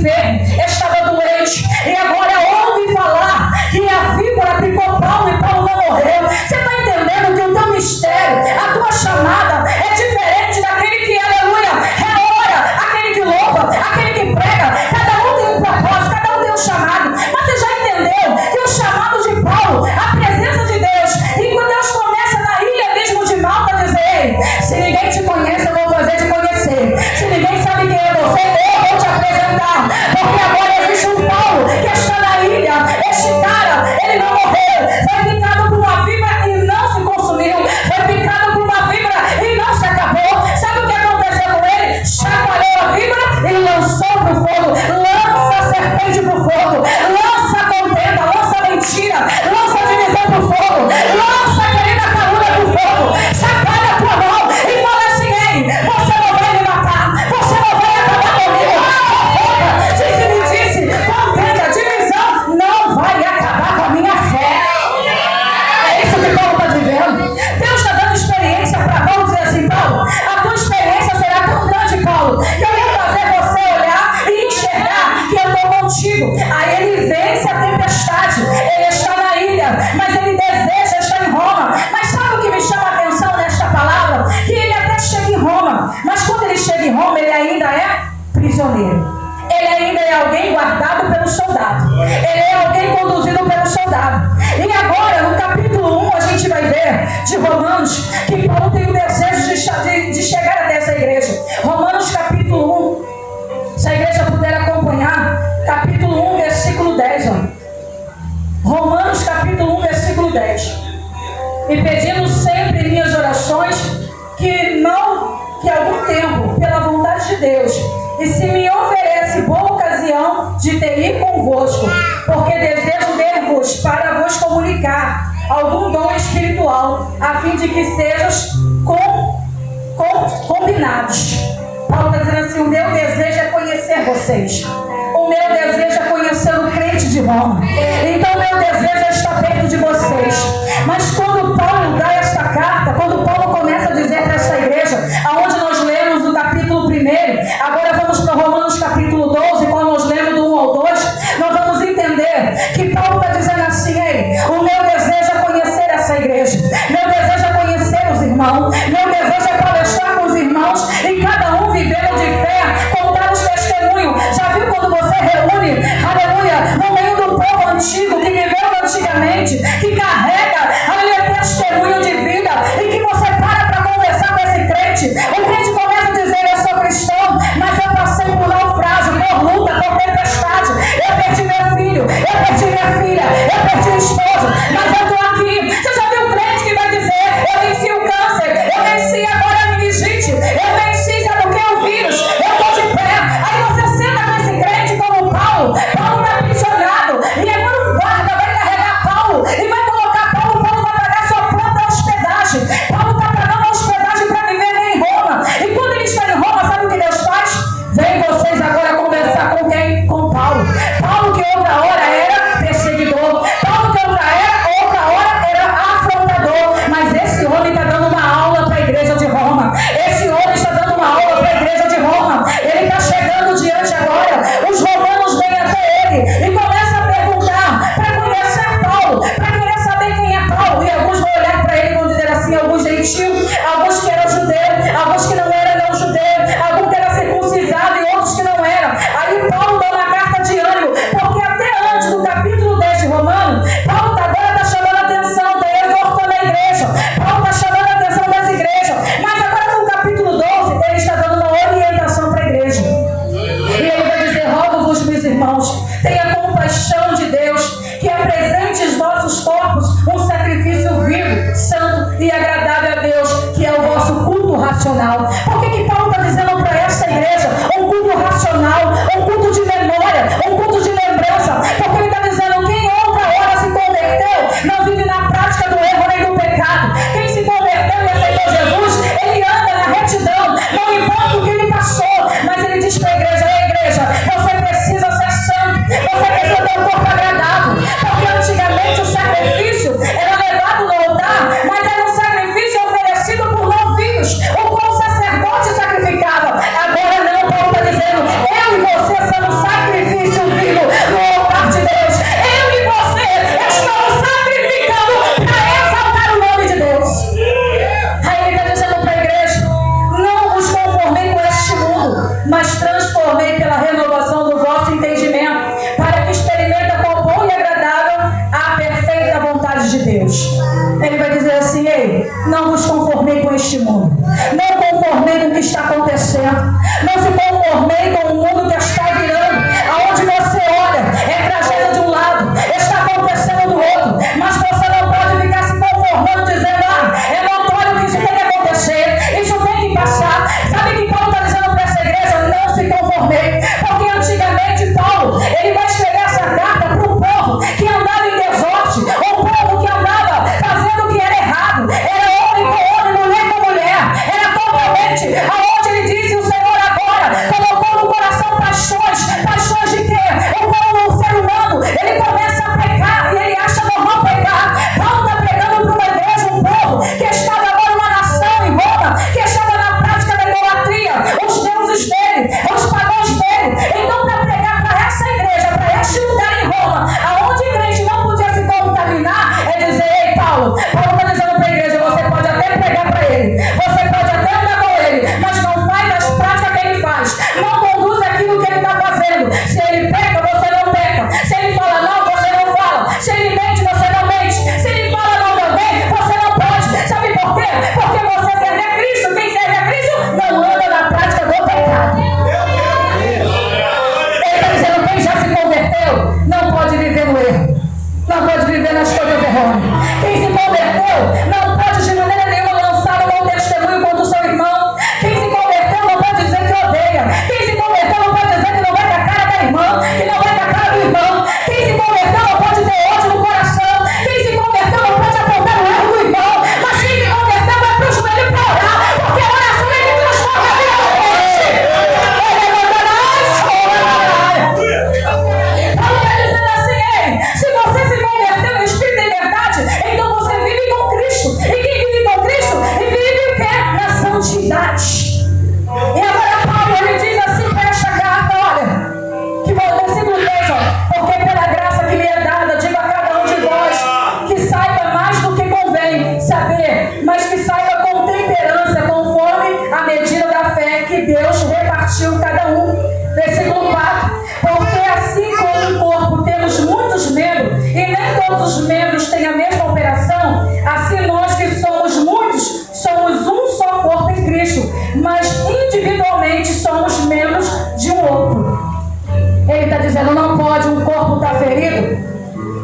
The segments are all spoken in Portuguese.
enfermo, estava doente, e agora ouve falar que a víbora picou Paulo e Paulo não morreu. Você está entendendo que o teu mistério, a tua chamada é diferente daquele que, aleluia, ora, aquele que louva, aquele que prega. Cada um tem um propósito, cada um tem um chamado. Mas você já entendeu que o chamado de Paulo, a presença de Deus, e quando Deus começa na ilha mesmo de Malta, dizer: ei, se ninguém te conhece, eu vou fazer te conhecer. Se ninguém sabe quem é você, eu vou te apresentar. Porque agora existe um Paulo que está na ilha. Este cara, ele não morreu. Foi picado por uma víbora e não se consumiu. Foi picado por uma víbora e não se acabou. Sabe o que aconteceu com ele? Chacoalhou a víbora e lançou para o fogo. Lança a serpente para o fogo. Lança a contenda, lança a mentira, lança a divisão para o fogo. Lança a querida calúnia para o fogo. Chacoalha a tua mão e fala assim: ei, você não vai me matar. Você não vai acabar comigo. Disse-me, contenda, divisão não vai acabar com a minha fé. É isso que Paulo está vivendo. Deus está dando experiência para Paulo, dizer assim: Paulo, a tua experiência será tão grande, Paulo, que eu vou fazer você olhar e enxergar que eu estou contigo. Aí ele vence a tempestade, ele está na ilha, mas ele deseja estar em Roma. Mas sabe o que me chama a atenção nesta palavra? Que ele até chega em Roma, mas quando ele chega em Roma, ele ainda é prisioneiro. Ele ainda é alguém guardado pelo soldado. Ele é alguém conduzido pelo soldado. E agora, no capítulo 1, a gente vai ver de Romanos que Paulo tem o desejo de chegar até essa igreja. Romanos capítulo 1. Se a igreja puder acompanhar, capítulo 1, versículo 10. Ó. Romanos capítulo 1, versículo 10. E pedindo sempre em minhas orações que algum tempo, pela vontade de Deus, e se me oferece boa ocasião de ter ir convosco, porque desejo ver-vos para vos comunicar algum dom espiritual, a fim de que sejais combinados. Paulo está dizendo assim: o meu desejo é conhecer vocês. O meu desejo é conhecer o crente de Roma. Então o meu desejo é estar perto de vocês. Mas quando Paulo dá esta carta, quando Paulo começa a dizer para esta igreja, aonde nós lemos o capítulo 1, agora vamos para Romanos capítulo 12, quando nós lemos do 1 ao 2, nós vamos entender que Paulo está dizendo assim: ei, o meu desejo é conhecer essa igreja. Meu desejo é conhecer os irmãos. Meu desejo é palestrar com os irmãos e cada um vivendo de fé, contar os testemunhos. Já viu quando você reúne, aleluia, no meio do povo antigo, que viveu antigamente, que carrega, aleluia, testemunho de vida, e que você para conversar com esse crente. O crente começa a dizer: eu sou cristão, mas eu passei por naufrágio, por luta, por tempestade. Eu perdi meu filho, eu perdi minha filha, eu perdi o esposo, mas eu estou aqui. Você já viu um crente que vai dizer: eu venci o câncer, eu venci agora a meningite, eu venci, sabe o que é o vírus, eu estou de pé. Aí você senta com esse crente como Paulo. Paulo está aprisionado, e agora um guarda vai carregar Paulo e vai colocar Paulo. Paulo vai pagar sua própria hospedagem. Paulo está pagando a hospedagem para viver em Roma. E quando ele está em Roma, sabe o que Deus faz? Vem vocês agora conversar com quem? Com Paulo. Paulo que outra hora era perseguidor. Paulo que outra hora era afrontador. Mas esse homem está dando uma aula para a igreja de Roma. Esse homem está dando uma aula para a igreja de Roma. Ele está chegando diante agora. Os romanos vêm até ele e começam a perguntar para conhecer Paulo, para querer saber quem é Paulo. E alguns vão olhar para ele e vão dizer assim: alguns gentios, alguns que eram judeus, alguns que não eram judeus, alguns que eram circuncisados e outros que não eram. Aí Paulo dá uma carta de ânimo, porque até antes do capítulo 10 de Romanos, Paulo agora está chamando a atenção, está exortando a igreja. Paulo está chamando a atenção das igrejas. Mas agora no capítulo 12, ele está dando uma orientação para a igreja. E ele vai dizer: rogo-vos, meus irmãos, tenha compaixão de Deus, que apresente os vossos corpos um sacrifício vivo, santo e agradável a Deus, que é o vosso culto racional. Por que Paulo está dizendo para esta igreja um culto racional, um culto de memória, um culto de lembrança? Porque ele está dizendo: quem outra hora se converteu não vive na prática do erro nem do pecado. Quem se converteu e aceitou Jesus, ele anda na retidão, não importa o que ele passou. Mas ele diz para a igreja: ei, igreja, você precisa ser santo, você precisa ter um corpo agradável. Porque antigamente o sacrifício era levado no altar, mas era um sacrifício oferecido por novios, o qual o sacerdote mas transformei pela renovação do vosso entendimento, para que experimente qual bom e agradável a perfeita vontade de Deus. Ele vai dizer assim: ei, não vos conformei com este mundo, não conformei com o que está acontecendo, não se conformei com o mundo que está virando, aonde você olha, é tragédia de um lado, está acontecendo do outro, mas você não pode ficar se conformando, dizendo: é notório que isso tem que acontecer, isso tem que passar. Sabe o que Paulo está dizendo para essa igreja? Não se conformei, porque antigamente Paulo, ele vai escrever essa carta para um povo que andava em desordem, um povo que andava fazendo o que era errado, era homem com homem, mulher com mulher, era totalmente aonde ele disse: o Senhor agora colocou no coração paixões de quê? O ser humano, ele começa a pecar e ele acha normal pecar. Paulo está pregando para uma igreja, um povo que estava agora, uma nação em Roma, que estava na prática da idolatria, os deuses dele, os pagãos dele. Então, para pregar para essa igreja, para este lugar em Roma, aonde a igreja não podia se contaminar, é dizer: ei, Paulo está dizendo para a igreja: você pode até pregar para ele, você pode até andar com ele, mas não faz as práticas que ele faz, não conduz aquilo que ele está fazendo. Se ele peca, você não peca. Se ele fala não, você não fala. Se ele mente, você não mente. Se ele fala não também, você não pode. Sabe por quê? Porque você serve a Cristo. Quem serve a Cristo não anda na prática do pecado. Ele está dizendo: quem já se converteu não pode viver no erro, não pode viver nas coisas errôneas. Quem se converteu não pode de maneira nenhuma lançar um mau testemunho contra o seu irmão. Quem se converteu não pode dizer que odeia. Quem se converteu não pode dizer que não vai com a cara da irmã, que não vai com a cara do irmão. Quem se converteu não pode ter ódio no coração. Quem se converteu não pode apontar o erro do irmão. Mas quem se converteu vai para o joelho para orar, porque a oração é que transforma a vida do crente. Ele levantará Paulo está dizendo assim: ei, se você se converteu em espírito e verdade, então você vive com Cristo. E quem vive com Cristo vive o quê? Na santidade. E agora Paulo, ele diz assim para esta carta: olha, que versículo 3, porque pela graça que me é dada, digo a cada um de vós, que saiba mais do que convém saber, mas que saiba com temperança, conforme a medida da fé que Deus repartiu cada um. Versículo 4, porque assim como no corpo temos muitos membros, e nem todos os membros têm a mesma operação, assim nós que somos muitos, somos um só corpo em Cristo, mas individualmente somos membros de um outro. Ele está dizendo: não pode um corpo estar ferido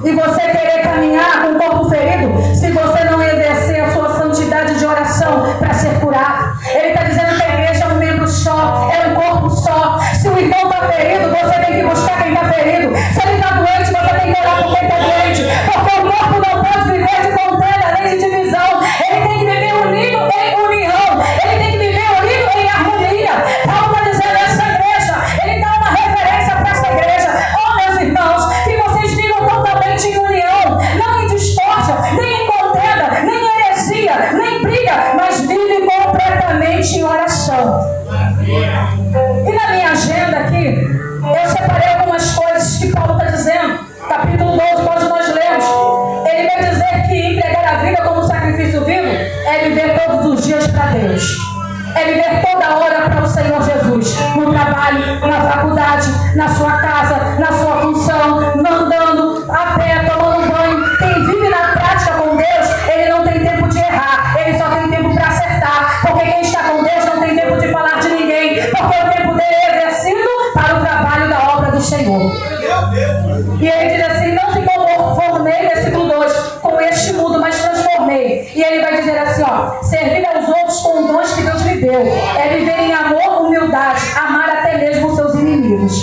e você querer caminhar com o corpo ferido se você não exercer a sua santidade de oração para ser curado. Ele está dizendo que a igreja é um membro só, é um corpo só. Se o irmão está ferido, você tem que buscar quem está ferido. Se ele está doente, você tem que orar por quem está doente, porque o corpo não pode viver de contenda nem de divisão. Ele tem que viver unido em união, ele tem que viver unido em harmonia. Paulo está dizendo a essa igreja, ele dá uma referência para essa igreja: oh, meus irmãos, que vocês vivam totalmente em união, não em discórdia, nem em contenda, nem em heresia, nem briga, mas vivem completamente em oração. E na minha agenda aqui, eu separei algumas coisas que Paulo está dizendo. Capítulo 12, quando nós lemos, ele vai dizer que entregar a vida como sacrifício vivo é viver todos os dias para Deus, é viver toda hora para o Senhor Jesus, no trabalho, na faculdade, na sua casa, na sua função, andando a pé, tomando banho. Quem vive na prática com Deus, ele não tem tempo de errar, ele só tem tempo para acertar, porque quem está com Deus não tem tempo de falar de ninguém, porque o tempo dele é exercido para o trabalho da obra do Senhor. E ele diz assim: não se conformei, versículo 2, com este mundo, mas transformei. E ele vai dizer assim: servir aos outros com dons que Deus lhe deu, é viver em amor, humildade, amar até mesmo os seus inimigos.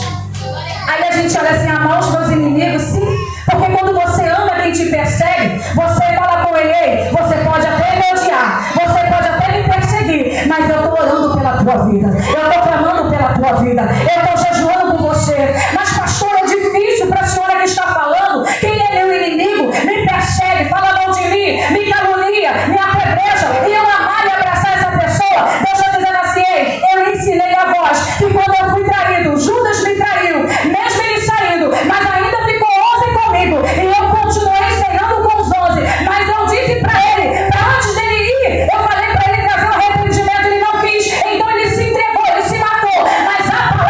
Aí a gente olha assim: amar os meus inimigos? Sim, porque quando você ama quem te persegue, você fala com ele: ei, você pode até me odiar, você pode até me perseguir, mas eu estou orando pela tua vida, eu estou clamando pela tua vida, eu estou jejuando por você. Mas pastor, é difícil para a senhora que está falando, quem é meu inimigo, me persegue, fala mal de mim, me calunia, me apedreja, e eu amar e abraçar essa pessoa. Deus está dizendo assim: ei, eu ensinei a vós que quando eu fui traído, Judas me traiu, mesmo ele saindo, mas ainda ficou 11 comigo, e eu continuei ensinando com os 11, mas eu disse para ele, para antes dele ir, eu falei para ele trazer um arrependimento, ele não quis, então ele se entregou, ele se matou, mas a palavra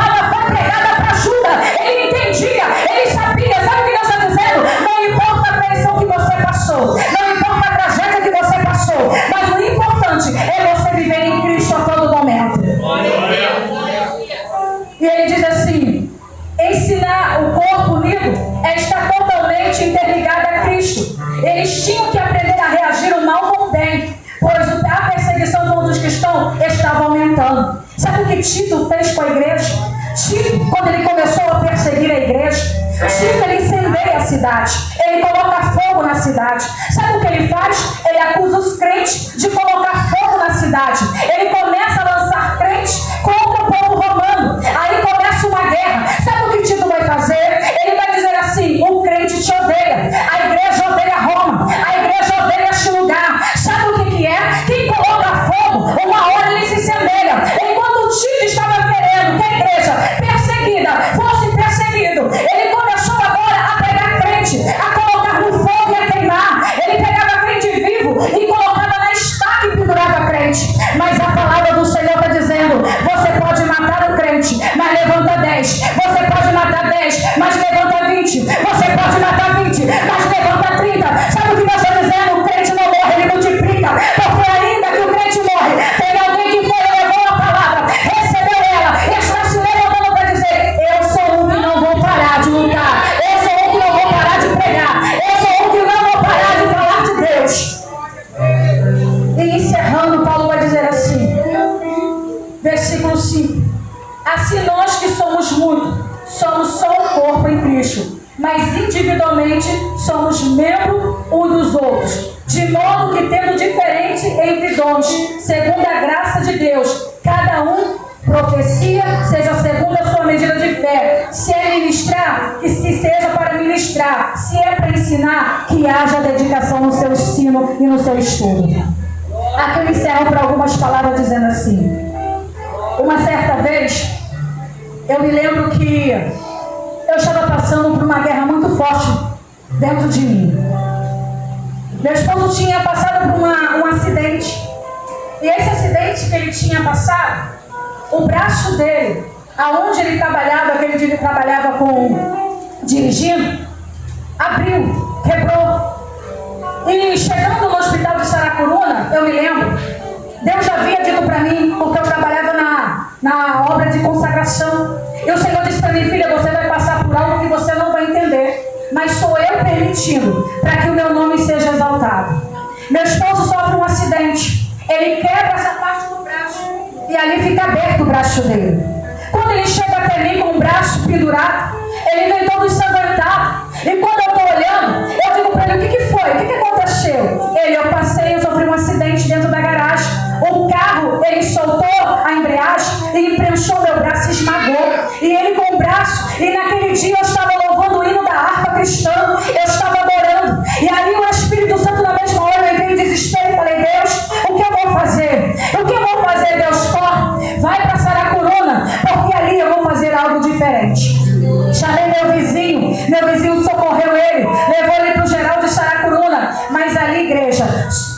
que Tito fez com a igreja? Tito, quando ele começou a perseguir a igreja, Tito, ele incendeia a cidade, ele coloca fogo na cidade. Sabe o que ele faz? Ele acusa os crentes de colocar fogo na cidade. Ele começa a lançar crentes contra o povo romano. Aí começa uma guerra. Sabe o que Tito vai fazer? Ele vai dizer assim: o crente te odeia, a igreja odeia Roma, a igreja odeia este lugar. Sabe o que é? Quem coloca fogo, uma hora ele se incendeia. Enquanto Tito estava querendo que a igreja perseguida fosse perseguido, ele começou agora a pegar crente, a colocar no fogo e a queimar. Ele pegava crente vivo e colocava na estaca e pendurava crente. Mas a palavra do Senhor está dizendo: você pode matar o crente, mas levanta 10. Você pode matar 10, mas levanta 20. Você pode matar 20, mas levanta 30. Sabe o que Deus está dizendo? O crente não morre, ele multiplica. Porque ainda que o crente morre, tem alguém que foi e levou a palavra, recebeu ela e está se levantando para dizer: eu sou um que não vou parar de lutar, eu sou um que não vou parar de pregar, eu sou um que não vou parar de falar de Deus. E encerrando, Paulo vai dizer assim, versículo 5: assim nós que somos muitos, somos só um corpo em Cristo, mas individualmente somos membros uns dos outros, de modo que, tendo diferença entre dons, segundo a graça de Deus, cada um profecia, seja segundo a sua medida de fé. Se é ministrar, que se seja para ministrar. Se é para ensinar, que haja dedicação no seu ensino e no seu estudo. Aqui eu encerro para algumas palavras dizendo assim: uma certa vez, eu me lembro que eu estava passando por uma guerra muito forte dentro de mim. Meu esposo tinha passado por um acidente. E esse acidente que ele tinha passado, o braço dele, aonde ele trabalhava, aquele dia ele trabalhava dirigindo, abriu, quebrou. E chegando no hospital de Saracuruna, eu me lembro, Deus já havia dito para mim, porque eu trabalhava na obra de consagração. E o Senhor disse para mim: filha, você vai passar por algo que você não vai entender, mas sou eu permitindo para que o meu nome seja exaltado. Meu esposo sofre um acidente, ele quebra essa parte do braço e ali fica aberto o braço dele. Quando ele chega até mim com o braço pendurado, ele vem todo ensanguentado. E quando eu estou olhando, eu digo para ele: o que foi? O que aconteceu? Eu passei, eu sofri um acidente dentro da garagem. O carro, ele soltou a embreagem e prensou meu braço e esmagou. E ele com o braço, e naquele dia eu estava louvando o hino da harpa cristã, eu estava adorando. E ali o Espírito Santo, na mesma hora, eu entrei em desespero e falei: Deus, o que eu vou fazer? O que eu vou fazer, Deus? Corre, vai para Saracuruna, porque ali eu vou fazer algo diferente. Chamei meu vizinho socorreu ele, levou ele para o geral de Saracuruna. Mas ali, igreja,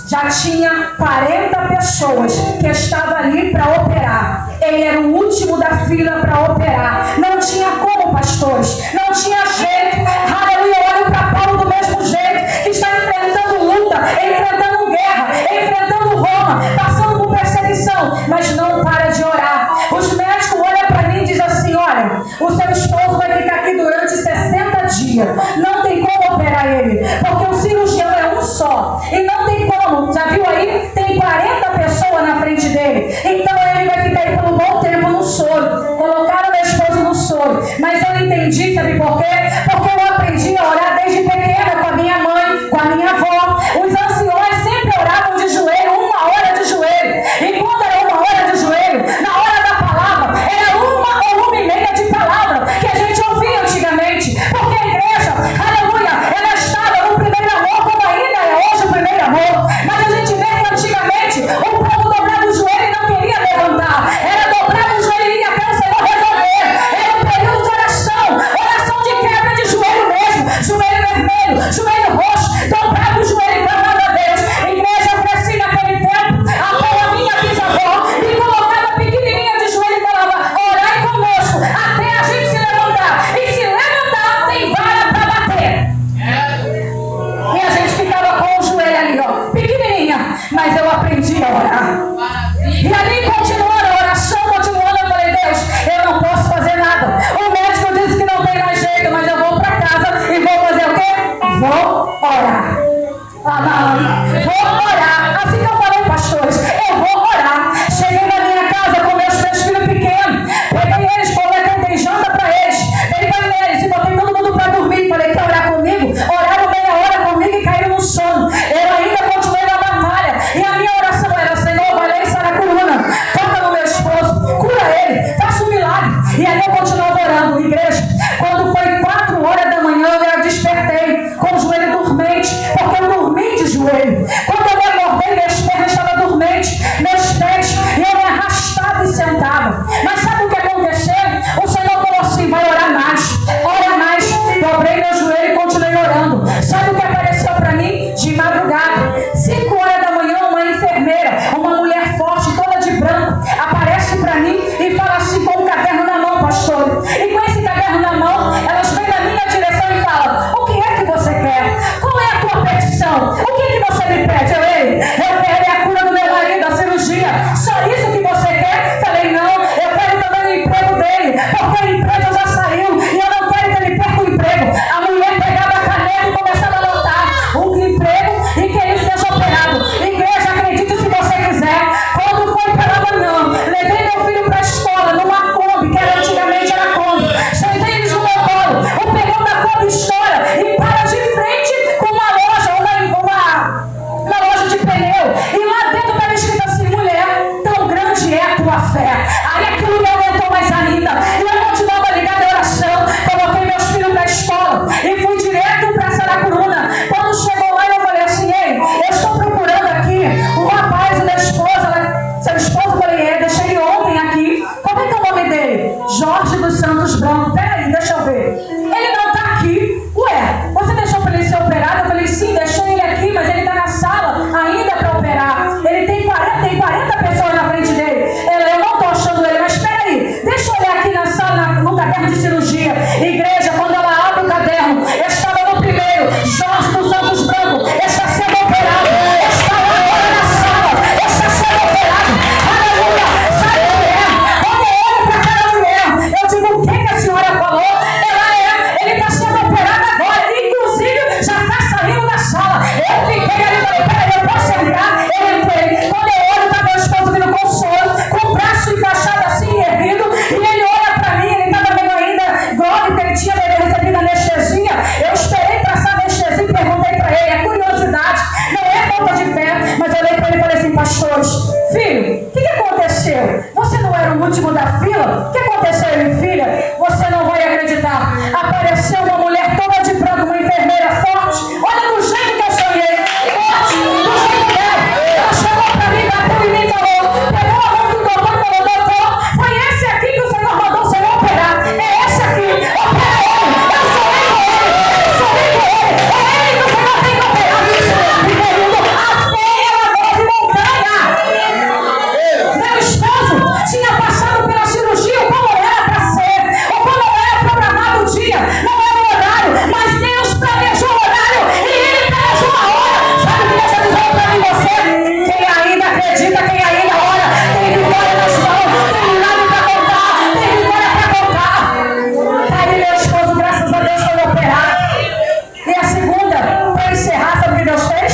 já tinha 40 pessoas que estavam ali para operar. Ele era o último da fila para operar. Não tinha como, pastores, não tinha jeito. Aleluia, eu olho para Paulo do mesmo jeito, que está enfrentando luta, enfrentando guerra, enfrentando Roma, passando por perseguição, mas não para de orar. Os médicos olham para mim e dizem assim: olha, o seu esposo vai ficar aqui durante 60 dias. Não tem como operar ele, porque o cirurgião é um só. E não tem como, já viu aí? Tem 40 pessoas na frente dele. Então ele vai ficar aí por um bom tempo no soro. Colocaram meu esposo no soro. Mas eu entendi, sabe por quê? Porque eu aprendi a orar desde pequena com a minha mãe, com a minha avó. Os anciões sempre oravam de joelho, 1 hora de joelho. E quando era 1 hora de joelho, na hora da palavra, era 1 ou 1h30 de palavra que a gente ouvia antigamente. Porque a igreja, aleluia, ela estava no primeiro amor, como ainda é hoje o primeiro amor. Mas a gente vê que antigamente o povo dobrava o joelho e não queria levantar. Era dobrar o joelho e ir até o Senhor resolver. Era um período de oração de quebra de já saiu e eu não quero que ele perca o emprego. A mulher pegava a caneta e começava a anotar o emprego e que ele seja operado. Igreja, acredite se você quiser. Quando foi pela manhã, levei meu filho para a escola numa Kombi, que antigamente era Kombi. Sentei eles no meu colo. O pneu da Kombi estoura e para de frente com uma loja, uma loja de pneu. E lá dentro estava escrito assim: mulher, tão grande é a tua fé. Aí aquilo me aumentou mais ainda. E eu continuava ligada em oração. Coloquei meus filhos para a escola e fui direto para Saracuruna. Quando chegou lá, eu falei assim: ei, eu estou procurando aqui o rapaz, o meu esposo. Seu esposo? Eu falei: deixei ele ontem aqui. Como é que é o nome dele? Jorge dos Santos Branco. Peraí, deixa eu ver. Ele não está aqui. Ué, você deixou para ele ser operado? Eu falei: sim, deixei ele aqui, mas ele está na sala ainda para operar. Ele tem 40 pessoas na frente dele. Eu não estou achando ele, mas peraí, deixa eu olhar aqui na sala, no caderno de cirurgia. Igreja, quando ela abre o caderno, estava no primeiro: Jorge dos Santos Branco está sendo operado. Está lá agora na sala, está sendo operado. Aleluia! Sabe, mulher? Quando eu olho para aquela mulher, eu digo: o que a senhora falou? Ele está sendo operado agora. Inclusive, já está saindo da sala. Eu fiquei ali, falei: peraí, eu posso entrar? Eu entrei. Quando eu olho, está meu esposo vindo com sono, com o braço encaixado assim, erguido, e ele olha para mim. Ele estava meio ainda grogue, porque ele tinha recebido anestesia. Eu esperei passar a anestesia e perguntei para ele. É curiosidade, não é falta de fé, mas eu olhei para ele e falei assim: pastores, filho, o que aconteceu? Você não era o último da fila? O que aconteceu, minha filha? Você não vai acreditar. Apareceu uma mulher toda de branco, uma enfermeira forte. Olha do jeito que eu sonhei. Forte, do jeito dela. Ela chegou para mim, bateu em mim e falou: pegou a mão do doutor e falou: doutor, foi esse aqui que o Senhor mandou o Senhor operar. É esse aqui. Opera ele. Eu sonhei com ele. Eu sonhei com ele. É ele que o Senhor tem que operar. Querido, a fé, ela move montanha. Meu esposo tinha passado pela cirurgia como era para ser, ou como era programado o dia. Não era o horário, mas Deus planejou o horário e Ele planejou a hora. Sabe o que Deus está dizendo para mim e você? Quem ainda acredita, quem ainda ora, tem vitória nas mãos, tem milagre para contar, tem vitória para contar. Aí meu esposo, graças a Deus, foi operado. E a segunda, para encerrar, sabe o que Deus fez?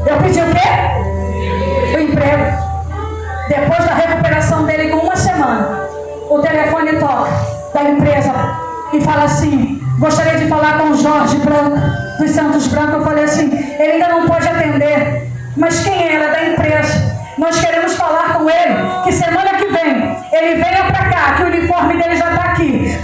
Eu pedi o quê? O emprego. Depois da recuperação dele, com uma semana, o telefone toca da empresa e fala assim: gostaria de falar com o Jorge Branco, dos Santos Branco. Eu falei assim: ele ainda não pode atender, mas quem é? Ela é da empresa. Nós queremos falar com ele, que semana que vem ele venha para cá, que o uniforme dele já está aqui.